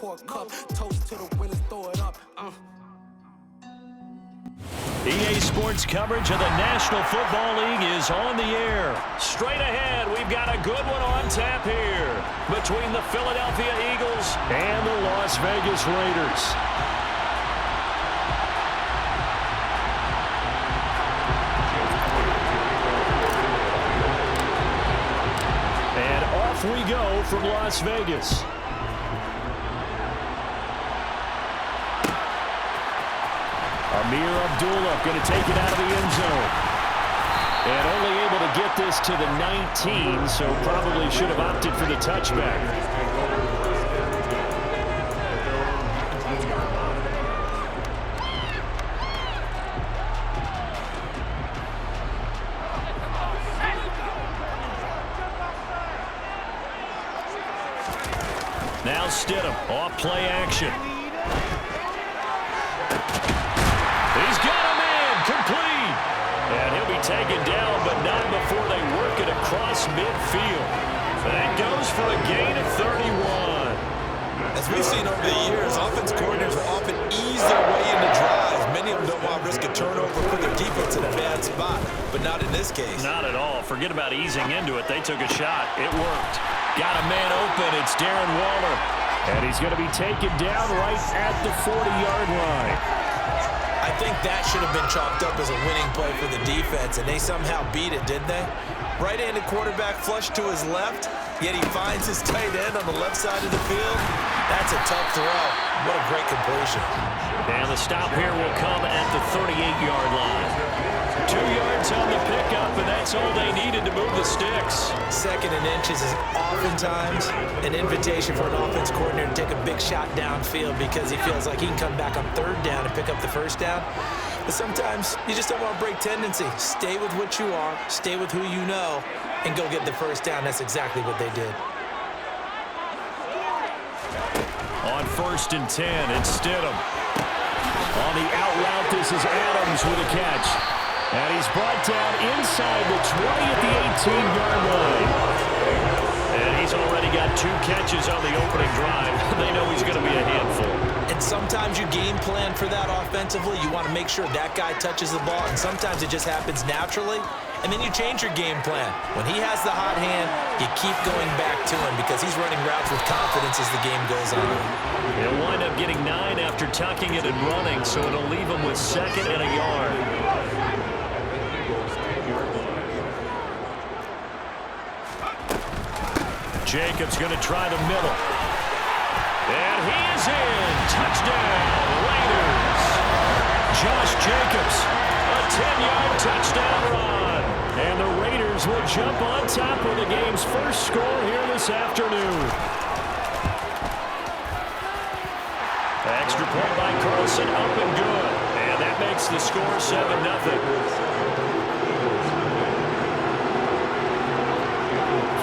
quart cup. Toast to the winners, throw it up. EA Sports coverage of the National Football League is on the air. Straight ahead, we've got a good one on tap here between the Philadelphia Eagles and the Las Vegas Raiders. And off we go from Las Vegas. Amir Abdullah going to take it out of the end zone. And only able to get this to the 19, so probably should have opted for the touchback. Now Stidham, off play action. He's got a man, complete. And he'll be taken down, but not before they work it across midfield. That goes for a gain of 31. As we've seen over the years, offense coordinators will often ease their way into drives. Many of them don't want to risk a turnover, put their defense in a bad spot, but not in this case. Not at all. Forget about easing into it. They took a shot. It worked. Got a man open. It's Darren Waller. And he's going to be taken down right at the 40-yard line. I think that should have been chalked up as a winning play for the defense, and they somehow beat it, didn't they? Right-handed quarterback flushed to his left, yet he finds his tight end on the left side of the field. That's a tough throw. What a great completion. And the stop here will come at the 38-yard line. 2 yards on the pickup, and that's all they needed to move the sticks. 2nd and inches is oftentimes an invitation for an offense coordinator to take a big shot downfield because he feels like he can come back on 3rd down and pick up the 1st down. But sometimes you just don't want to break tendency. Stay with what you are, stay with who you know, and go get the 1st down. That's exactly what they did. On 1st and 10, it's Stidham. On the out route, this is Adams with a catch. And he's brought down inside the 20 at the 18-yard line. And he's already got 2 catches on the opening drive. They know he's going to be a handful. And sometimes you game plan for that offensively. You want to make sure that guy touches the ball, and sometimes it just happens naturally. And then you change your game plan. When he has the hot hand, you keep going back to him because he's running routes with confidence as the game goes on. He'll wind up getting 9 after tucking it and running, so it'll leave him with 2nd and a yard. Jacobs going to try the middle. And he is in. Touchdown, Raiders. Josh Jacobs, a 10-yard touchdown run. And the Raiders will jump on top of the game's first score here this afternoon. Extra point by Carlson, up and good. And that makes the score 7-0.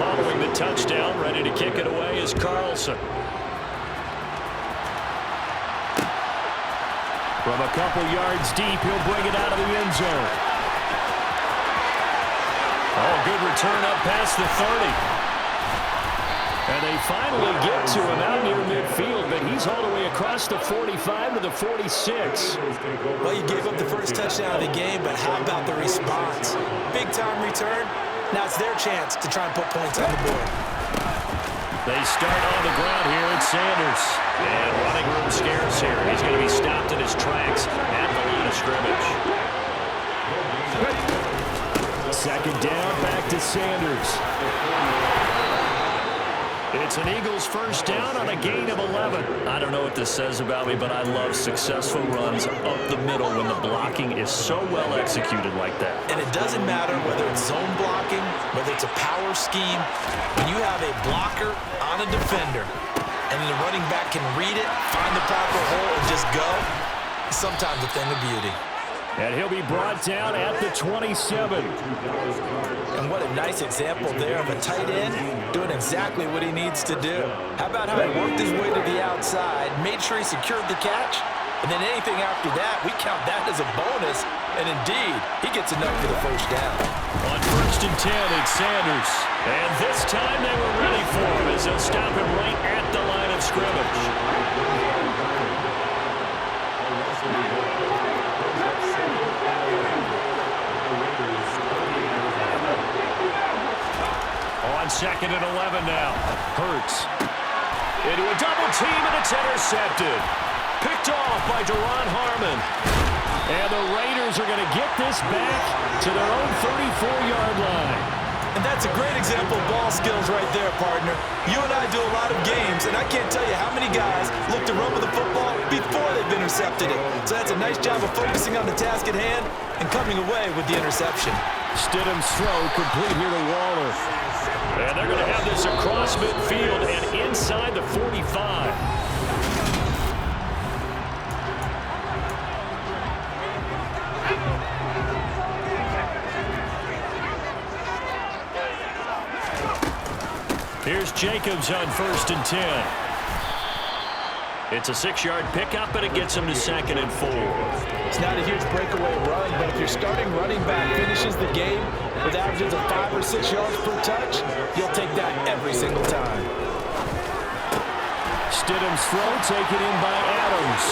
Following the touchdown, ready to kick it away is Carlson. From a couple yards deep, he'll bring it out of the end zone. Oh, good return up past the 30. And they finally get to him out near midfield, but he's all the way across the 45 to the 46. Well, you gave up the first touchdown of the game, but how about the response? Big-time return. Now it's their chance to try and put points on the board. They start on the ground here at Sanders. And running room scarce here. He's going to be stopped in his tracks at the line of scrimmage. 2nd down, back to Sanders. It's an Eagles 1st down on a gain of 11. I don't know what this says about me, but I love successful runs up the middle when the blocking is so well executed like that. And it doesn't matter whether it's zone blocking, whether it's a power scheme. When you have a blocker on a defender, and the running back can read it, find the proper hole, and just go, sometimes a thing of beauty. And he'll be brought down at the 27. And what a nice example there of a tight end doing exactly what he needs to do. How about how he worked his way to the outside, made sure he secured the catch, and then anything after that, we count that as a bonus. And indeed, he gets enough for the 1st down. On 1st and 10, it's Sanders. And this time they were ready for him as they'll stop him right at the line of scrimmage. 2nd and 11 now. Hurts into a double team, and it's intercepted. Picked off by Duron Harmon. And the Raiders are going to get this back to their own 34-yard line. And that's a great example of ball skills right there, partner. You and I do a lot of games, and I can't tell you how many guys look to run with the football before they've intercepted it. So that's a nice job of focusing on the task at hand and coming away with the interception. Stidham's throw complete here to Waller. And they're going to have this across midfield and inside the 45. Here's Jacobs on 1st and 10. It's a 6-yard pickup, and it gets him to 2nd and 4. It's not a huge breakaway run, but if your starting running back finishes the game with averages of 5 or 6 yards per touch, you'll take that every single time. Stidham's throw taken in by Adams.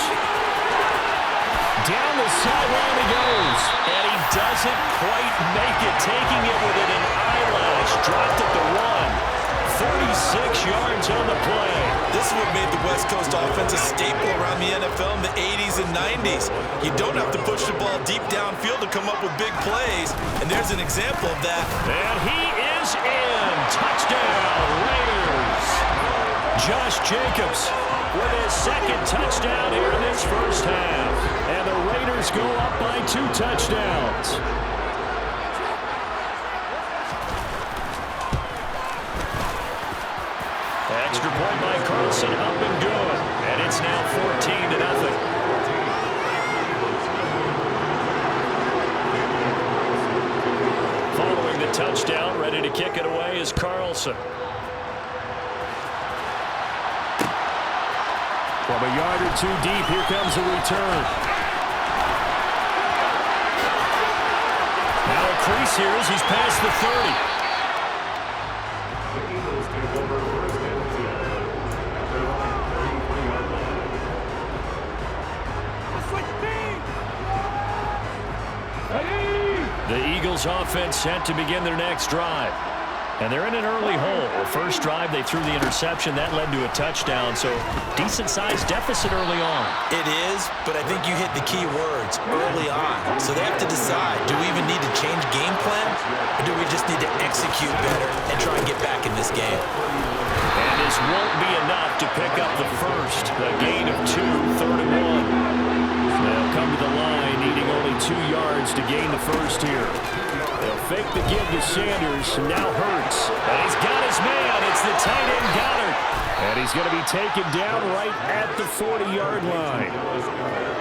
Down the sideline he goes, and he doesn't quite make it, taking it within an eyelash. Dropped at the 1. 36 yards on the play. This is what made the West Coast offense a staple around the NFL in the 80s and 90s. You don't have to push the ball deep downfield to come up with big plays, and there's an example of that. And he is in. Touchdown, Raiders. Josh Jacobs with his 2nd touchdown here in this first half. And the Raiders go up by 2 touchdowns. Extra point by Carlson, up and good. And it's now 14-0. Following the touchdown, ready to kick it away is Carlson. From a yard or 2 deep, here comes a return. Now a crease here as he's past the 30. The Eagles offense set to begin their next drive. And they're in an early hole. First drive, they threw the interception. That led to a touchdown, so decent-sized deficit early on. It is, but I think you hit the key words, early on. So they have to decide, do we even need to change game plan, or do we just need to execute better and try and get back in this game? And this won't be enough to pick up the first. A gain of 2, 3rd and 1. They'll come to the line, needing only 2 yards to gain the first here. They'll fake the give to Sanders. Now Hurts. And he's got his man. It's the tight end Goddard. And he's going to be taken down right at the 40-yard line.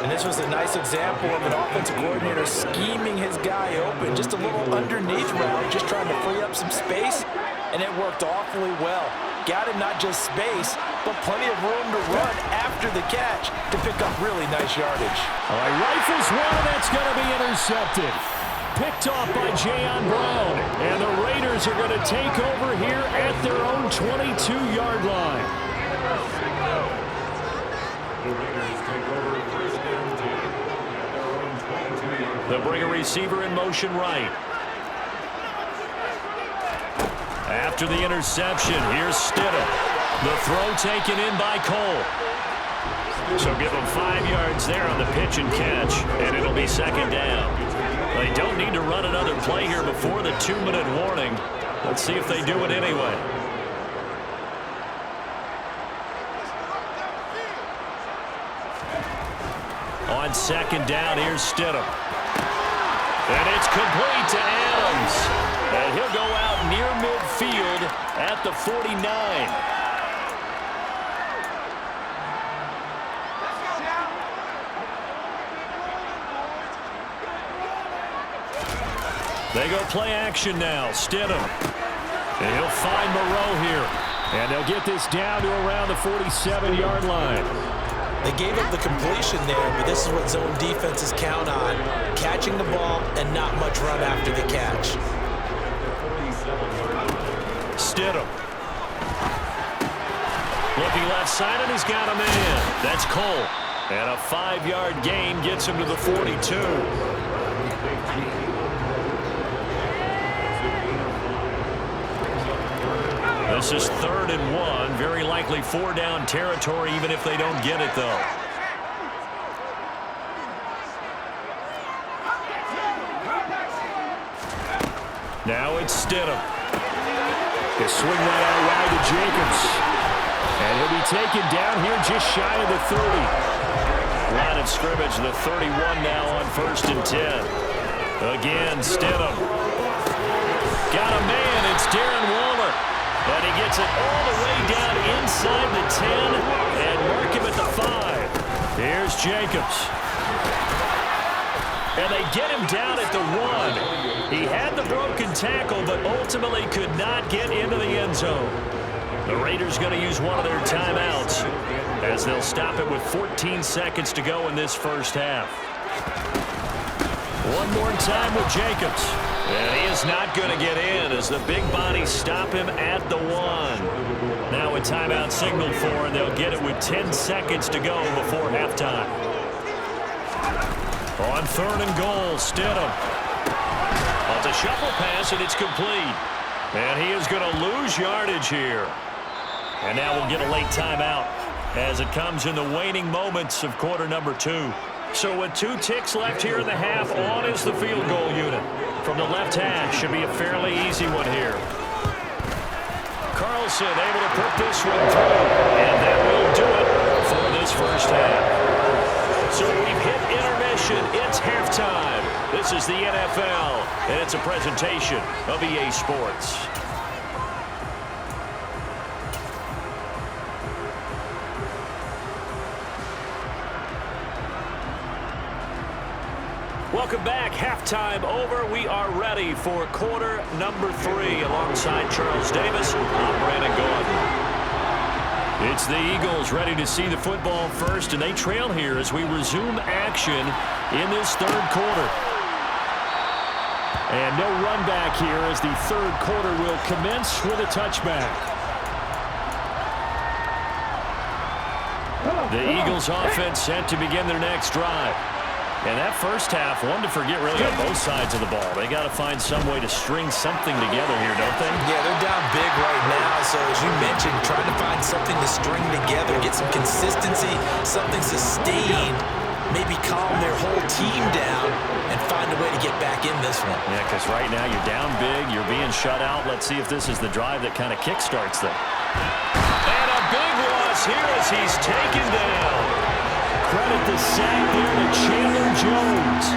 And this was a nice example of an offensive coordinator scheming his guy open. Just a little underneath route, just trying to free up some space. And it worked awfully well. Got him not just space, but plenty of room to run after the catch to pick up really nice yardage. All right, rifles one, that's going to be intercepted. Picked off by Jayon Brown. And the Raiders are going to take over here at their own 22-yard line. They'll bring a receiver in motion right. After the interception, here's Stidham. The throw taken in by Cole. So give them 5 yards there on the pitch and catch, and it'll be 2nd down. They don't need to run another play here before the 2-minute warning. Let's see if they do it anyway. On 2nd down, here's Stidham. And it's complete to Adams. And he'll go out near midfield at the 49. They go play action now. Stidham. And he'll find Moreau here. And they'll get this down to around the 47-yard line. They gave up the completion there, but this is what zone defenses count on. Catching the ball and not much run after the catch. Stidham. Looking left side, and he's got a man. That's Cole. And a 5-yard gain gets him to the 42. This is 3rd and 1. Very likely 4-down territory, even if they don't get it, though. Now it's Stidham. They swing that out wide to Jacobs. And he'll be taken down here just shy of the 30. Line of scrimmage, the 31 now on 1st and 10. Again, Stidham. Got a man, it's Darren Waller. And he gets it all the way down inside the 10 and mark him at the 5. Here's Jacobs. And they get him down at the 1. He had the broken tackle, but ultimately could not get into the end zone. The Raiders going to use one of their timeouts as they'll stop it with 14 seconds to go in this first half. One more time with Jacobs. And he is not going to get in as the big bodies stop him at the 1. Now a timeout signaled for, and they'll get it with 10 seconds to go before halftime. On 3rd and goal, Stidham. It's a shuffle pass, and it's complete. And he is going to lose yardage here. And now we'll get a late timeout as it comes in the waning moments of quarter number 2. So with 2 ticks left here in the half, on is the field goal unit. From the left hash, should be a fairly easy one here. Carlson able to put this one through, and that will do it for this first half. So we've hit intermission. It's halftime. This is the NFL, and it's a presentation of EA Sports. Welcome back. Halftime over. We are ready for quarter number 3 alongside Charles Davis. I'm Brandon Gaudin. It's the Eagles ready to see the football first, and they trail here as we resume action in this 3rd quarter. And no run back here as the 3rd quarter will commence with a touchback. The Eagles offense set to begin their next drive. And that first half, one to forget really on both sides of the ball. They got to find some way to string something together here, don't they? Yeah, they're down big right now. So as you mentioned, trying to find something to string together, get some consistency, something sustained, maybe calm their whole team down and find a way to get back in this one. Yeah, because right now you're down big, you're being shut out. Let's see if this is the drive that kind of kickstarts them. And a big loss here as he's taken down. Credit the sack there to Chandler Jones.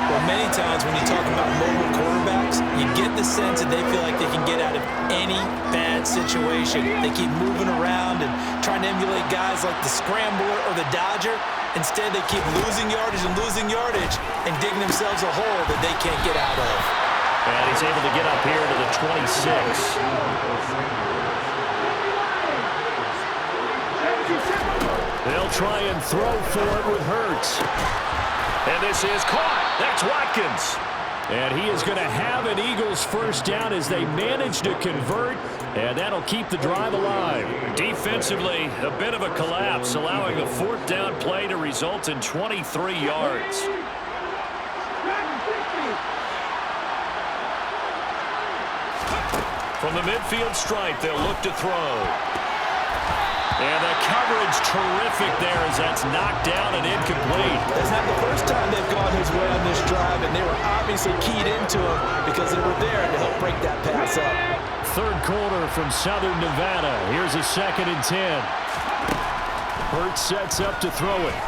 Well, many times when you talk about mobile quarterbacks, you get the sense that they feel like they can get out of any bad situation. They keep moving around and trying to emulate guys like the Scrambler or the Dodger. Instead, they keep losing yardage and digging themselves a hole that they can't get out of. And he's able to get up here to the 26. They'll try and throw for it with Hurts. And this is caught. That's Watkins. And he is going to have an Eagles first down as they manage to convert, and that'll keep the drive alive. Defensively, a bit of a collapse, allowing the 4th down play to result in 23 yards. From the midfield stripe, they'll look to throw. And the coverage terrific there as that's knocked down and incomplete. That's not the first time they've gone his way on this drive, and they were obviously keyed into him because they were there to help break that pass up. 3rd quarter from Southern Nevada. Here's a 2nd and 10. Hurts sets up to throw it.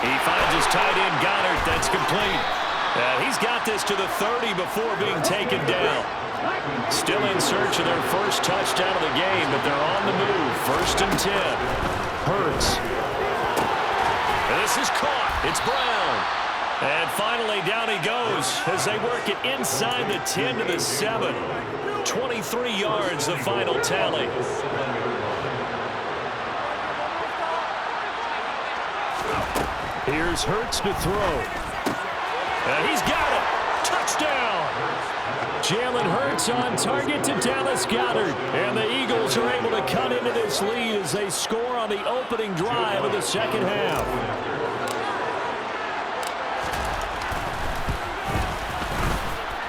He finds his tight end Goddard. That's complete. He's got this to the 30 before being taken down. Still in search of their first touchdown of the game, but they're on the move. 1st and 10. Hurts. And this is caught. It's Brown. And finally down he goes as they work it inside the 10 to the 7. 23 yards the final tally. Here's Hurts to throw. And he's got it. Touchdown. Jalen Hurts on target to Dallas Goedert. And the Eagles are able to cut into this lead as they score on the opening drive of the second half.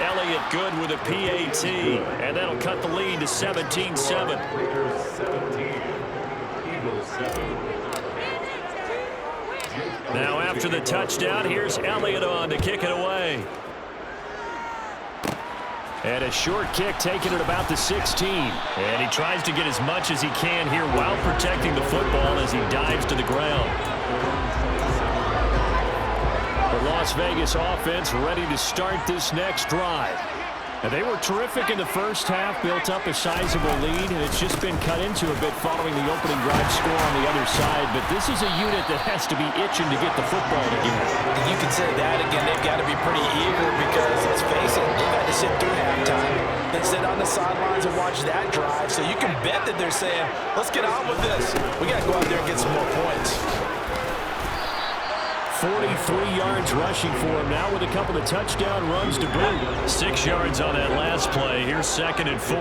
Elliott good with a PAT, and that'll cut the lead to 17-7. Now after the touchdown, here's Elliott on to kick it away. And a short kick taken at about the 16. And he tries to get as much as he can here while protecting the football as he dives to the ground. The Las Vegas offense ready to start this next drive. And they were terrific in the first half, built up a sizable lead, and it's just been cut into a bit following the opening drive score on the other side. But this is a unit that has to be itching to get the football again. And you can say that again. They've got to be pretty eager because, let's face it, they've had to sit through halftime, then sit on the sidelines and watch that drive. So you can bet that they're saying, let's get on with this. We got to go out there and get some more points. 43 yards rushing for him now with a couple of touchdown runs to boot. 6 yards on that last play. Here's 2nd and 4.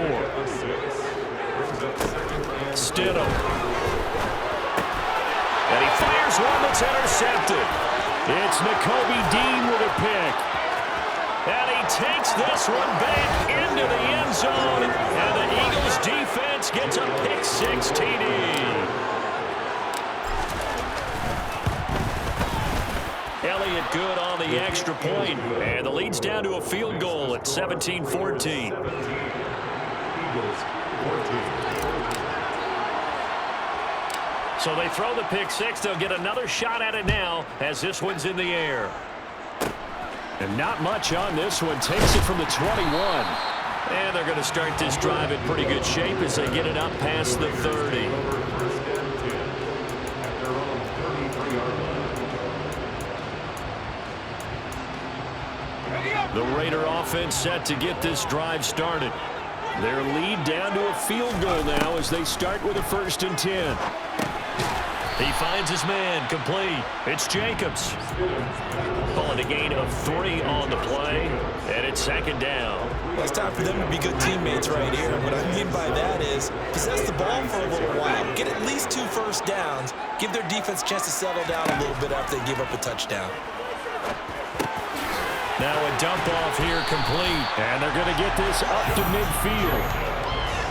Stidham. And he fires one that's intercepted. It's Nakobe Dean with a pick. And he takes this one back into the end zone. And the Eagles defense gets a pick 6 TD. Elliott good on the extra point, and the lead's down to a field goal at 17-14. So they throw the pick 6. They'll get another shot at it now as this one's in the air. And not much on this one. Takes it from the 21. And they're going to start this drive in pretty good shape as they get it up past the 30. The Raider offense set to get this drive started. Their lead down to a field goal now as they start with a 1st and 10. He finds his man, complete. It's Jacobs. Calling a gain of 3 on the play, and it's 2nd down. Well, it's time for them to be good teammates right here. What I mean by that is possess the ball for a little while, get at least 2 first downs, give their defense a chance to settle down a little bit after they give up a touchdown. Now a dump off here complete, and they're going to get this up to midfield.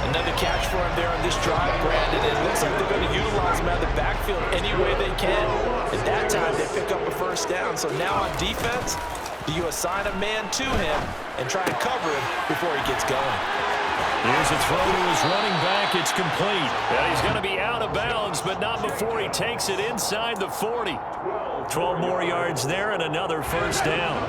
Another catch for him there on this drive, Brandon. It looks like they're going to utilize him out of the backfield any way they can. At that time, they pick up a 1st down. So now on defense, do you assign a man to him and try and cover him before he gets going? Here's a throw to his running back. It's complete. And he's going to be out of bounds, but not before he takes it inside the 40. 12 more yards there and another 1st down.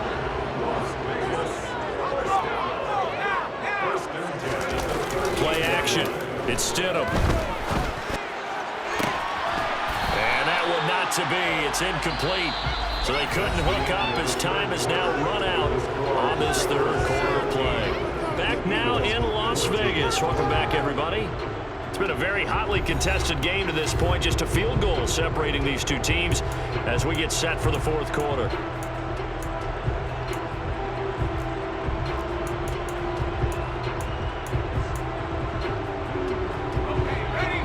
Play action. It's Stidham. And that one not to be. It's incomplete. So they couldn't hook up as time is now run out on this 3rd quarter play. Back now in Las Vegas. Welcome back, everybody. It's been a very hotly contested game to this point. Just a field goal separating these two teams as we get set for the 4th quarter.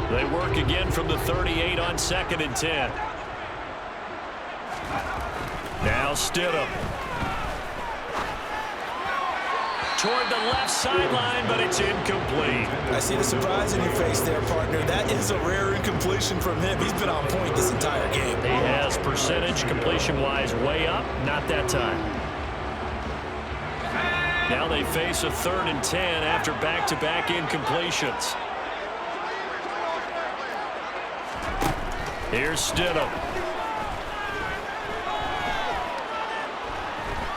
They work again from the 38 on 2nd and 10. Now Stidham. Toward the left sideline, but it's incomplete. I see the surprise in your face there, partner. That is a rare incompletion from him. He's been on point this entire game. He has percentage completion-wise way up. Not that time. Now they face a 3rd and 10 after back-to-back incompletions. Here's Stidham.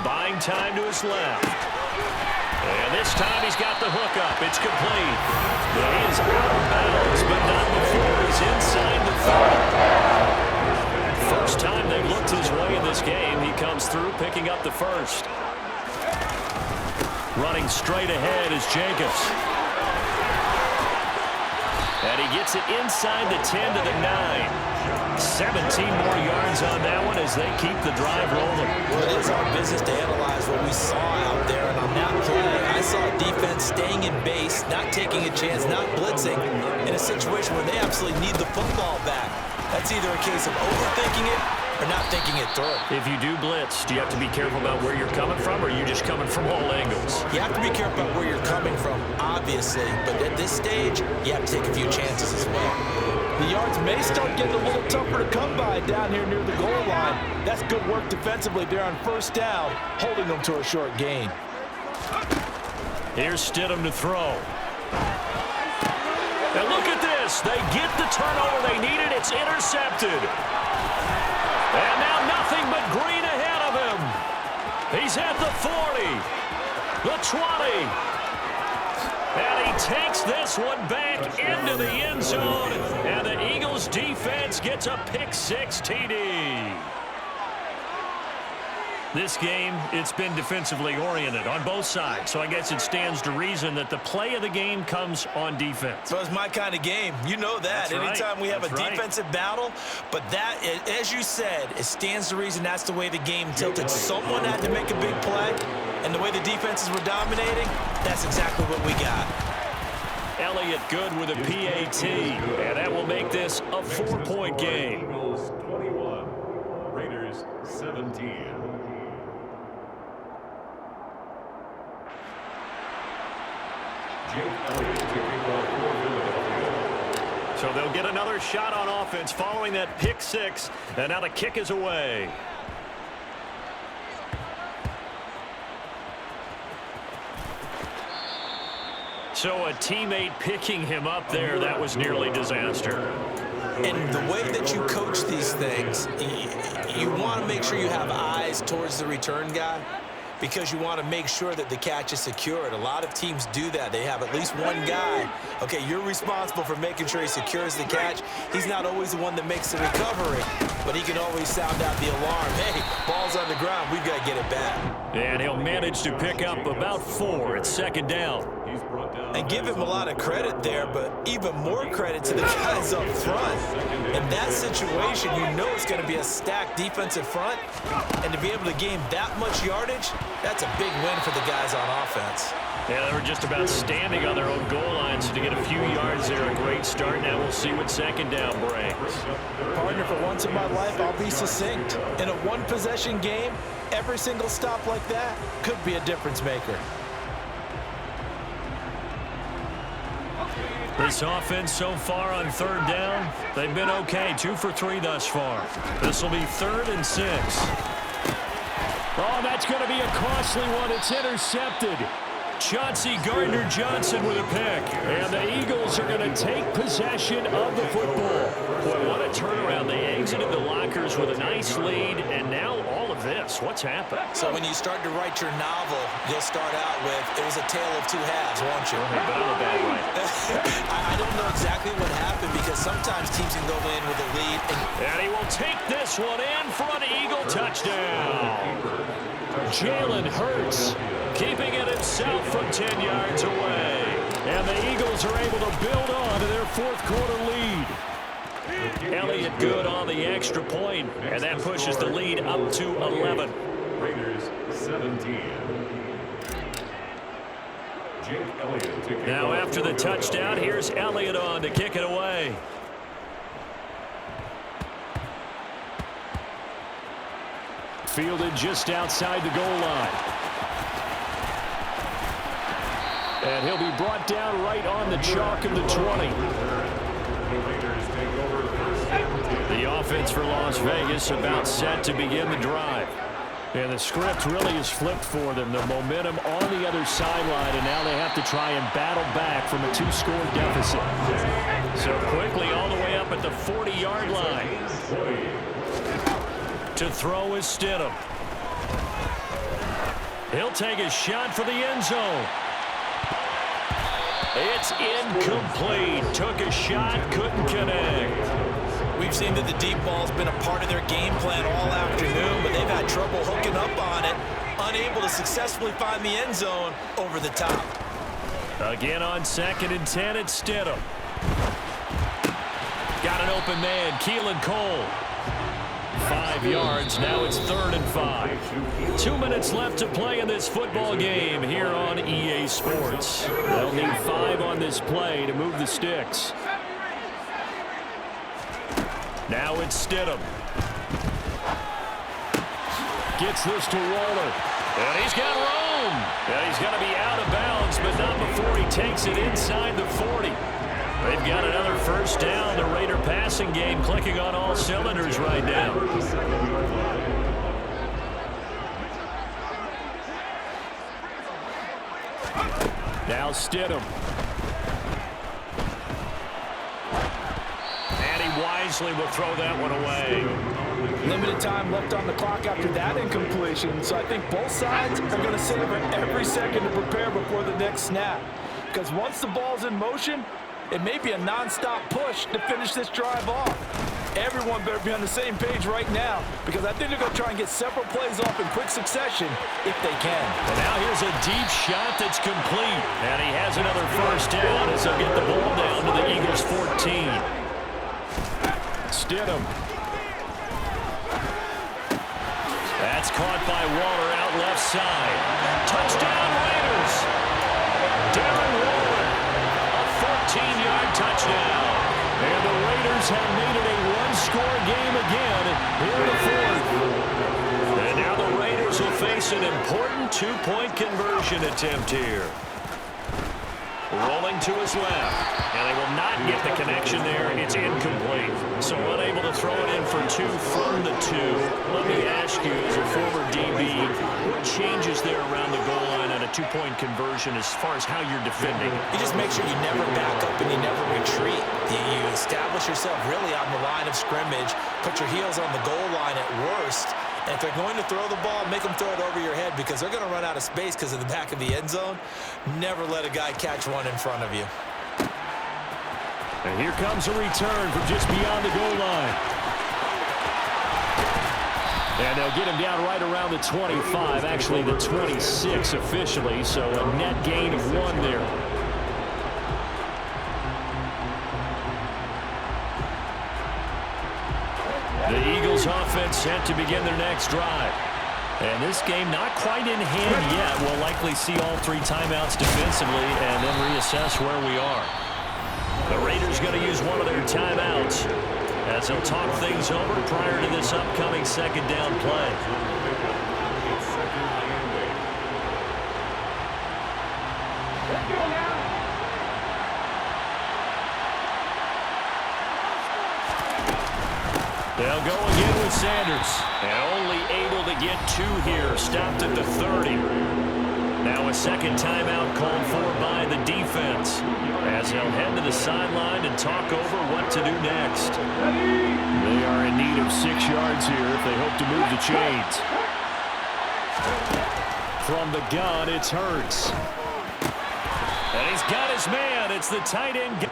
Buying time to his left. And this time he's got the hook up. It's complete. But he is out of bounds, but not before he's inside the 30. First time they've looked his way in this game. He comes through picking up the 1st. Running straight ahead is Jacobs. And he gets it inside the 10 to the 9. 17 more yards on that one as they keep the drive rolling. Well, it is our business to analyze what we saw out there. And on that play, I saw defense staying in base, not taking a chance, not blitzing, in a situation where they absolutely need the football back. That's either a case of overthinking it or not thinking it through. If you do blitz, do you have to be careful about where you're coming from, or are you just coming from all angles? You have to be careful about where you're coming from, obviously, but at this stage, you have to take a few chances as well. The yards may start getting a little tougher to come by down here near the goal line. That's good work defensively there on first down, holding them to a short gain. Here's Stidham to throw. And look at this. They get the turnover they needed. It's intercepted. And now nothing but green ahead of him. He's at the 40, the 20. And he takes this one back into the end zone. And the Eagles defense gets a pick-6 TD. This game, it's been defensively oriented on both sides, so I guess it stands to reason that the play of the game comes on defense. So it's my kind of game. You know that. That's anytime right. we have That's a right. defensive battle, but that, as you said, it stands to reason that's the way the game tilted. Someone had to make a big play, and the way the defenses were dominating, that's exactly what we got. Elliott good with a PAT, and that will make this a 4-point game. Eagles 21, Raiders 17. So they'll get another shot on offense following that pick-6, and now the kick is away. So a teammate picking him up there, that was nearly disaster. And the way that you coach these things, you want to make sure you have eyes towards the return guy, because you want to make sure that the catch is secured. A lot of teams do that. They have at least one guy. Okay, you're responsible for making sure he secures the catch. He's not always the one that makes the recovery, but he can always sound out the alarm. Hey, ball's on the ground. We've got to get it back. And he'll manage to pick up about 4 at second down. And give him a lot of credit there, but even more credit to the guys up front. In that situation, you know it's going to be a stacked defensive front, and to be able to gain that much yardage, that's a big win for the guys on offense. Yeah, they were just about standing on their own goal line, so to get a few yards there, a great start. Now we'll see what second down brings. Partner, for once in my life, I'll be succinct. In a one-possession game, every single stop like that could be a difference maker. This offense so far on third down, they've been okay. 2 for 3 thus far. This will be 3rd and 6. Oh, that's going to be a costly one. It's intercepted. Chauncey Gardner-Johnson with a pick. And the Eagles are going to take possession of the football. Boy, what a turnaround. They exited the lockers with a nice lead, and now all of this. What's happened? So when you start to write your novel, you'll start out with, it was a tale of two halves, won't you? But on the bad way. I don't know exactly what happened, because sometimes teams can go in with a lead. And he will take this one in for an Eagle touchdown. Jalen Hurts keeping it himself from 10 yards away. And the Eagles are able to build on to their 4th quarter lead. Elliott good on the extra point, and that pushes the lead up to 11. Raiders 17. Jake Elliott to kick Now off after the touchdown, here's Elliott on to kick it away. Fielded just outside the goal line. And he'll be brought down right on the chalk of the 20. The Raiders take over first and 10. The offense for Las Vegas about set to begin the drive. And the script really is flipped for them. The momentum on the other sideline, and now they have to try and battle back from a 2-score deficit. So quickly all the way up at the 40-yard line. To throw is Stidham. He'll take a shot for the end zone. It's incomplete. Took a shot, couldn't connect. We've seen that the deep ball's been a part of their game plan all afternoon, but they've had trouble hooking up on it, unable to successfully find the end zone over the top. Again on 2nd and 10, it's Stidham. Got an open man, Keelan Cole. 5 yards, now it's 3rd and 5. 2 minutes left to play in this football game here on EA Sports. They'll need 5 on this play to move the sticks. Now it's Stidham. Gets this to Waller. And he's got room. And he's going to be out of bounds, but not before he takes it inside the 40. They've got another first down. The Raider passing game clicking on all cylinders right now. Now Stidham. And he wisely will throw that one away. Limited time left on the clock after that incompletion, so I think both sides are going to savor every second to prepare before the next snap. Because once the ball's in motion, it may be a non-stop push to finish this drive off. Everyone better be on the same page right now, because I think they're going to try and get several plays off in quick succession if they can. And now here's a deep shot that's complete. And he has another first down as he'll get the ball down to the Eagles' 14. Stidham. That's caught by Waller out left side. Touchdown Raiders. Darren Waller. A 14-yard touchdown. And the Raiders have made it a one-score game again here in the fourth. And now the Raiders will face an important two-point conversion attempt here. Rolling to his left. And they will not get the connection there. It's incomplete. So unable to throw it in for two from the two. Let me ask you, as a former DB, what changes there around the goal line on a two-point conversion as far as how you're defending? You just make sure you never back up and you never retreat. You establish yourself really on the line of scrimmage, put your heels on the goal line at worst. And if they're going to throw the ball, make them throw it over your head because they're going to run out of space because of the back of the end zone. Never let a guy catch one in front of you. And here comes a return from just beyond the goal line. And they'll get him down right around the 25, actually the 26 officially, so a net gain of 1 there. The Eagles offense set to begin their next drive. And this game not quite in hand yet. We'll likely see all 3 timeouts defensively and then reassess where we are. The Raiders going to use one of their timeouts as they'll talk things over prior to this upcoming second down play. They'll go again with Sanders. And only able to get 2 here. Stopped at the 30. Now a second timeout called for by the defense as they'll head to the sideline and talk over what to do next. They are in need of 6 yards here if they hope to move the chains. From the gun, it's Hurts. And he's got his man. It's the tight end.